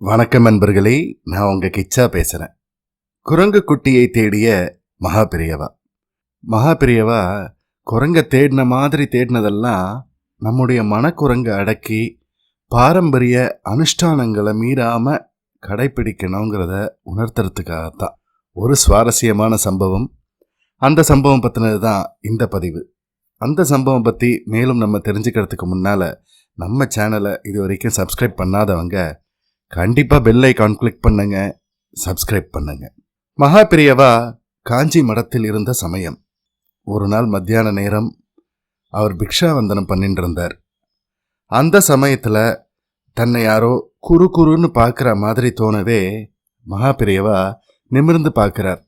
வணக்கம் நண்பர்களே, நான் உங்க கிச்சா பேசுறேன். குரங்கு குட்டியை தேடிய மகாபெரியவா. மகாபெரியவா குரங்க தேடின மாதிரி தேடினதெல்லாம் நம்முடைய மனக்குரங்க அடக்கி பாரம்பரிய அனுஷ்டானங்களை மீறாம கடைபிடிக்கணுங்கிறத உணர்த்துறதுக்காகத்தான். ஒரு சுவாரஸ்யமான சம்பவம். அந்த சம்பவம் பற்றினது தான் இந்த பதிவு. அந்த சம்பவம் பற்றி மேலும் நம்ம தெரிஞ்சுக்கிறதுக்கு முன்னால் நம்ம சேனலை இது வரைக்கும் சப்ஸ்கிரைப் பண்ணாதவங்க கண்டிப்பாக பெல் ஐகான் கிளிக் பண்ணுங்க, சப்ஸ்கிரைப் பண்ணுங்க. மகாபெரியவா காஞ்சி மடத்தில் இருந்த சமயம். ஒரு நாள் மத்தியான நேரம் அவர் பிக்ஷாவந்தனம் பண்ணிட்டு இருந்தார். அந்த சமயத்தில் தன்னை யாரோ குறுன்னு பார்க்குற மாதிரி தோணவே மகாபெரியவா நிமிர்ந்து பார்க்குறார்.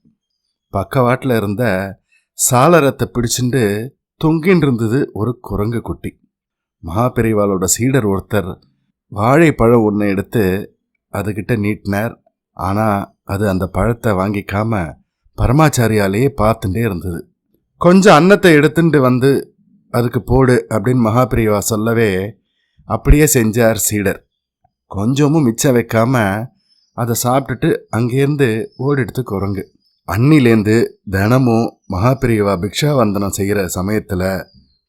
பக்கவாட்டில் இருந்த சாளரத்தை பிடிச்சிட்டு தொங்கின்னு இருந்தது ஒரு குரங்கு குட்டி. மகாபெரியவாளோட சீடர் ஒருத்தர் வாழைப்பழம் ஒன்று எடுத்து அதுகிட்ட நீட்டினார். ஆனால் அது அந்த பழத்தை வாங்கிக்காம பரமாச்சாரியாலேயே பார்த்துட்டே இருந்தது. கொஞ்சம் அன்னத்தை எடுத்துட்டு வந்து அதுக்கு போடு அப்படின்னு மகாபெரியவா சொல்லவே அப்படியே செஞ்சார் சீடர். கொஞ்சமும் மிச்சம் வைக்காம அதை சாப்பிட்டுட்டு அங்கேருந்து ஓடிடுத்து குரங்கு. அன்னிலேருந்து தினமும் மகாபெரியவா பிக்ஷாவந்தனம் செய்கிற சமயத்தில்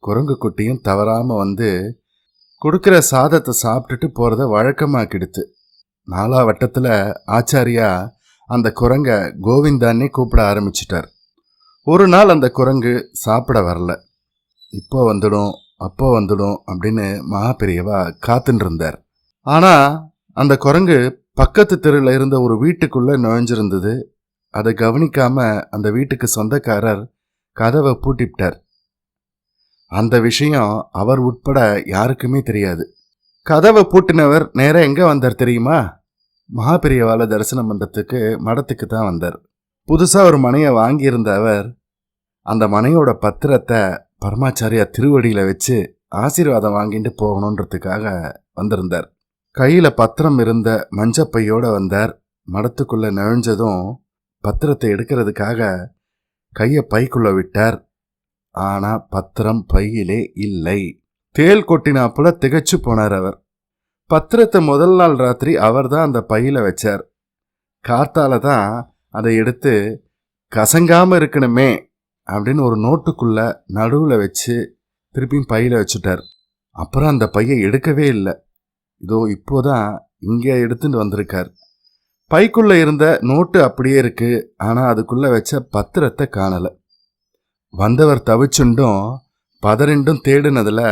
குரங்கு குட்டியும் தவறாமல் வந்து கொடுக்குற சாதத்தை சாப்பிட்டுட்டு போகிறத வழக்கமாக்கிடுத்து. நாலாவட்டத்தில் ஆச்சாரியா அந்த குரங்க கோவிந்தானே கூப்பிட ஆரம்பிச்சிட்டார். ஒரு நாள் அந்த குரங்கு சாப்பிட வரல. இப்போ வந்துடும் அப்போ வந்துடும் அப்படின்னு மகாபெரியவா காத்துன்னு இருந்தார். ஆனால் அந்த குரங்கு பக்கத்து தெருவில் இருந்த ஒரு வீட்டுக்குள்ளே நுழைஞ்சிருந்தது. அதை கவனிக்காம அந்த வீட்டுக்கு சொந்தக்காரர் கதவை பூட்டிவிட்டார். அந்த விஷயம் அவர் உட்பட யாருக்குமே தெரியாது. கதவை பூட்டினவர் நேராக எங்கே வந்தார் தெரியுமா? மகாபெரியவாளை தரிசனம் பண்ணுறதுக்கு மடத்துக்கு தான் வந்தார். புதுசாக ஒரு மனையை வாங்கியிருந்த அவர் அந்த மனையோட பத்திரத்தை பரமாச்சாரியா திருவடியில் வச்சு ஆசீர்வாதம் வாங்கிட்டு போகணுன்றதுக்காக வந்திருந்தார். கையில் பத்திரம் இருந்த மஞ்சப்பையோடு வந்தார். மடத்துக்குள்ளே நுழைஞ்சதும் பத்திரத்தை எடுக்கிறதுக்காக கையை பைக்குள்ளே விட்டார். ஆனால் பத்திரம் பையிலே இல்லை. தேல் கொட்டினாப்புல திகைச்சு போனார் அவர். பத்திரத்தை முதல் நாள் ராத்திரி அவர் தான் அந்த பையில வச்சார். காத்தால தான் அதை எடுத்து கசங்காம இருக்கணுமே அப்படின்னு ஒரு நோட்டுக்குள்ள நடுவில் வச்சு திருப்பியும் பையில வச்சுட்டார். அப்புறம் அந்த பையை எடுக்கவே இல்லை. இதோ இப்போதான் இங்கே எடுத்துட்டு வந்திருக்கார். பைக்குள்ள இருந்த நோட்டு அப்படியே இருக்கு. ஆனால் அதுக்குள்ள வச்ச பத்திரத்தை காணலை. வந்தவர் தவிச்சுண்டும் பதறிண்டும் தேடினதுல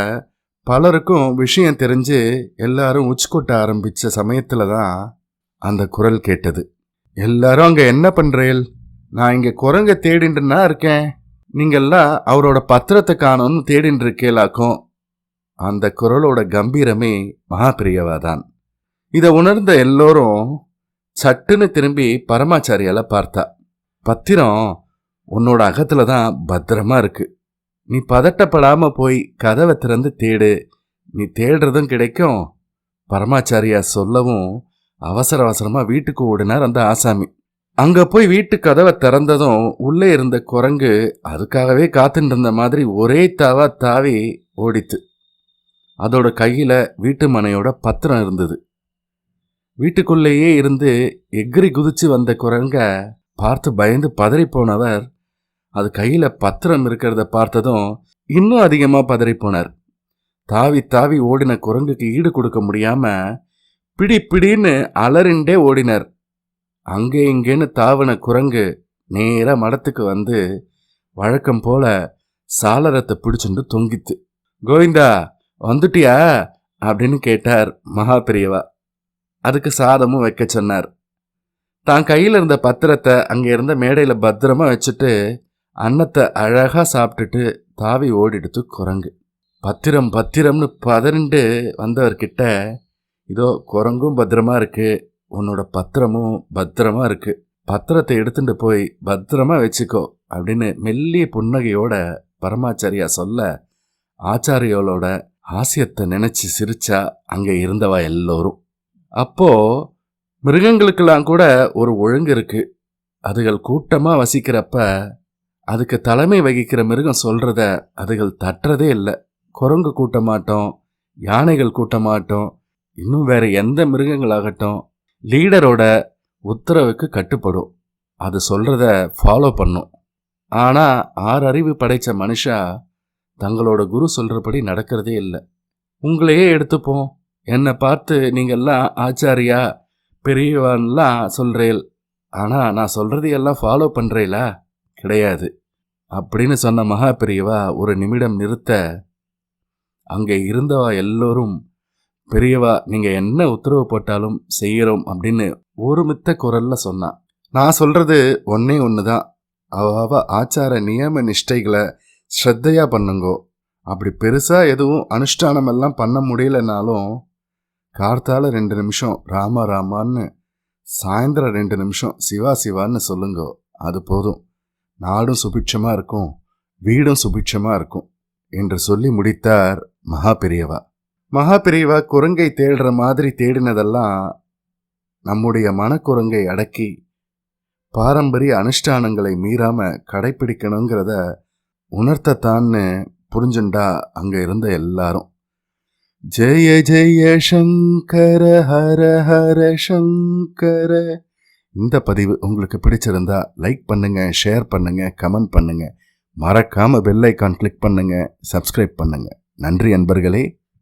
பலருக்கும் விஷயம் தெரிஞ்சு எல்லாரும் உச்சிக்கொட்ட ஆரம்பிச்ச சமயத்துல தான் அந்த குரல் கேட்டது. எல்லாரும் அங்க என்ன பண்றேன்? நான் இங்க குரங்க தேடின்ட்டுனா இருக்கேன். நீங்கெல்லாம் அவரோட பத்திரத்தை காணும்னு தேடின்னு இருக்கேலாக்கும். அந்த குரலோட கம்பீரமே மகாபெரியவா தான். இதை உணர்ந்த எல்லோரும் சட்டுன்னு திரும்பி பரமாச்சாரியால பார்த்தா. பத்திரம் உன்னோட அகத்துல தான் பத்திரமா இருக்கு. நீ பதட்டப்படாம போய் கதவை திறந்து தேடு. நீ தேடுறதும் கிடைக்கும். பரமாச்சாரியா சொல்லவும் அவசர அவசரமா வீட்டுக்கு ஓடினார் அந்த ஆசாமி. அங்க போய் வீட்டு கதவை திறந்ததும் உள்ளே இருந்த குரங்கு அதுக்காகவே காத்துட்டு இருந்த மாதிரி ஒரே தாவி ஓடித்து. அதோட கையில வீட்டு மனையோட பத்திரம் இருந்தது. வீட்டுக்குள்ளேயே இருந்து எகிரி குதிச்சு வந்த குரங்க பார்த்து பயந்து பதறி போனவர் அது கையில பத்திரம் இருக்கிறத பார்த்ததும் இன்னும் அதிகமா பதறி போனார். தாவி ஓடின குரங்குக்கு ஈடு கொடுக்க முடியாம பிடின்னு அலறிண்டே ஓடினார். அங்கே இங்கேன்னு தாவின குரங்கு நேரா மடத்துக்கு வந்து வழக்கம் போல சாளரத்தை பிடிச்சுட்டு தொங்கித்து. கோவிந்தா வந்துட்டியா அப்படின்னு கேட்டார் மகாபெரியவா. அதுக்கு சாதமும் வைக்க சொன்னார். தான் கையில் இருந்த பத்திரத்தை அங்கே இருந்த மேடையில் பத்திரமா வச்சுட்டு அன்னத்தை அழகா சாப்பிட்டுட்டு தாவி ஓடிடுத்து குரங்கு. பத்திரம்னு பதறிண்டு வந்தவர்கிட்ட இதோ குரங்கும் பத்திரமா இருக்கு, உன்னோட பத்திரமும் பத்திரமா இருக்கு, பத்திரத்தை எடுத்துட்டு போய் பத்திரமா வச்சுக்கோ அப்படின்னு மெல்லிய புன்னகையோட பரமாச்சாரியா சொல்ல ஆச்சாரியோட ஹாஸ்யத்தை நினைச்சு சிரிச்சா அங்க இருந்தவா எல்லோரும். அப்போ மிருகங்களுக்கெல்லாம் கூட ஒரு ஒழுங்கு இருக்கு. அதுகள் கூட்டமா வசிக்கிறப்ப அதுக்கு தலைமை வகிக்கிற மிருகம் சொல்றத அதுகள் தட்டுறதே இல்லை. குரங்கு கூட்ட மாட்டோம், யானைகள் கூட்ட மாட்டோம், இன்னும் வேற எந்த மிருகங்களாகட்டும் லீடரோட உத்தரவுக்கு கட்டுப்படும், அது சொல்றத ஃபாலோ பண்ணும். ஆனா 6 அறிவு படைச்ச மனுஷா தங்களோட குரு சொல்றபடி நடக்கிறதே இல்லை. உங்களையே எடுத்துப்போம். என்னை பார்த்து நீங்கள்லாம் ஆச்சாரியா பெரியவான்லாம் சொல்றேல், ஆனா நான் சொல்றதையெல்லாம் ஃபாலோ பண்றேலா? கிடையாது அப்படின்னு சொன்ன மகா பெரியவா ஒரு நிமிடம் நிறுத்த, அங்கே இருந்தவா எல்லோரும், பெரியவா நீங்க என்ன உத்தரவு போட்டாலும் செய்யறோம் அப்படின்னு ஒருமித்த குரல்ல சொன்னான். நான் சொல்றது ஒன்னே ஒண்ணுதான், அவ ஆச்சார நியம நிஷ்டைகளை ஸ்ரத்தையா பண்ணுங்கோ. அப்படி பெருசா எதுவும் அனுஷ்டானம் எல்லாம் பண்ண முடியலனாலும் கார்த்தால 2 நிமிஷம் ராமா ராமான்னு, சாயந்தரம் 2 நிமிஷம் சிவா சிவான்னு சொல்லுங்கோ. அது போதும். நாடும் சுபிட்சமா இருக்கும், வீடும் சுபிட்சமா இருக்கும் என்று சொல்லி முடித்தார் மகா பெரியவா. மகா பெரியவா குரங்கை தேடுற மாதிரி தேடினதெல்லாம் நம்முடைய மனக்குரங்கை அடக்கி பாரம்பரிய அனுஷ்டானங்களை மீறாம கடைப்பிடிக்கணுங்கிறத உணர்த்தத்தான்னு புரிஞ்சுண்டா அங்க இருந்த எல்லாரும். ஜெய ஜெய சங்கர ஹர ஹர சங்கர. இந்த பதிவு உங்களுக்கு பிடிச்சிருந்தா லைக் பண்ணுங்க, ஷேர் பண்ணுங்க, கமெண்ட் பண்ணுங்க. மறக்காம பெல் ஐக்கான் கிளிக் பண்ணுங்க, சப்ஸ்கிரைப் பண்ணுங்க. நன்றி அன்பர்களே.